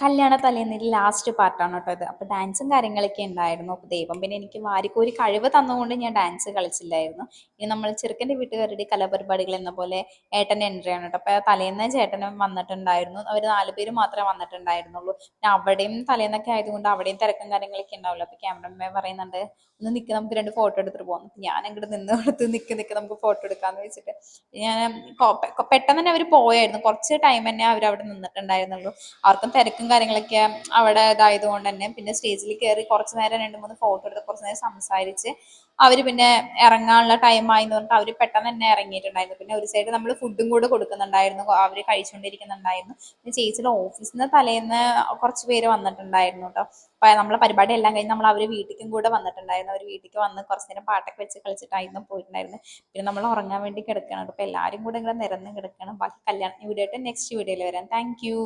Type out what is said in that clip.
കല്യാണ തലേന്ന് ലാസ്റ്റ് പാർട്ടാണ് കേട്ടോ ഇത്. അപ്പോൾ ഡാൻസും കാര്യങ്ങളൊക്കെ ഉണ്ടായിരുന്നു. അപ്പോൾ ദൈവം പിന്നെ എനിക്ക് വാരിക്കോരി കഴിവ് തന്നുകൊണ്ട് ഞാൻ ഡാൻസ് കളിച്ചില്ലായിരുന്നു. ഇനി നമ്മൾ ചെറുക്കൻ്റെ വീട്ടുകാരുടെ കലാപരിപാടികൾ എന്ന പോലെ ഏട്ടൻ്റെ എൻട്രി ആണ് കേട്ടോ. അപ്പോൾ തലേന്ന് ചേട്ടനും വന്നിട്ടുണ്ടായിരുന്നു. അവർ 4 പേര് മാത്രമേ വന്നിട്ടുണ്ടായിരുന്നുള്ളൂ. പിന്നെ അവിടെയും തലേന്നൊക്കെ ആയതുകൊണ്ട് അവിടെയും തിരക്കും കാര്യങ്ങളൊക്കെ ഉണ്ടാവില്ല. അപ്പോൾ ക്യാമറമാൻ പറയുന്നുണ്ട്, ഒന്ന് നിൽക്ക്, നമുക്ക് 2 ഫോട്ടോ എടുത്തിട്ട് പോകാം. ഞാൻ അങ്ങോട്ട് നിന്ന് കൊടുത്ത് നിൽക്ക് നമുക്ക് ഫോട്ടോ എടുക്കാമെന്ന് വെച്ചിട്ട് ഞാൻ പെട്ടെന്ന് തന്നെ അവർ പോയായിരുന്നു. കുറച്ച് ടൈം തന്നെ അവർ അവിടെ നിന്നിട്ടുണ്ടായിരുന്നുള്ളൂ. അവർക്കും തിരക്കും കാര്യങ്ങളൊക്കെ അവിടെ ഇതായതുകൊണ്ട് തന്നെ പിന്നെ സ്റ്റേജിൽ കയറി കുറച്ച് നേരം 2-3 ഫോട്ടോ എടുത്ത് കുറച്ച് നേരം സംസാരിച്ച് അവർ പിന്നെ ഇറങ്ങാനുള്ള ടൈമായി എന്ന് പറഞ്ഞിട്ട് അവർ പെട്ടെന്ന് തന്നെ ഇറങ്ങിയിട്ടുണ്ടായിരുന്നു. പിന്നെ ഒരു സൈഡ് നമ്മൾ ഫുഡും കൂടെ കൊടുക്കുന്നുണ്ടായിരുന്നു, അവർ കഴിച്ചുകൊണ്ടിരിക്കുന്നുണ്ടായിരുന്നു. പിന്നെ ചേച്ചിയുടെ ഓഫീസിൽ നിന്ന് തലേന്ന് കുറച്ച് പേര് വന്നിട്ടുണ്ടായിരുന്നു കേട്ടോ. അപ്പം നമ്മളെ പരിപാടി എല്ലാം കഴിഞ്ഞ് നമ്മൾ അവർ വീട്ടിലേക്കും കൂടെ വന്നിട്ടുണ്ടായിരുന്നു. അവർ വീട്ടിലേക്ക് വന്ന് കുറച്ച് നേരം പാട്ടൊക്കെ വെച്ച് കളിച്ചിട്ടായിരുന്നു പോയിട്ടുണ്ടായിരുന്നത്. പിന്നെ നമ്മൾ ഉറങ്ങാൻ വേണ്ടി കിടക്കുകയാണ്. അപ്പോൾ എല്ലാവരും കൂടെ ഇങ്ങനെ നിരന്ന് കിടക്കണം. ബാക്കി കല്യാണ വീഡിയോ ആയിട്ട് നെക്സ്റ്റ് വീഡിയോയിൽ വരാം. Thank you.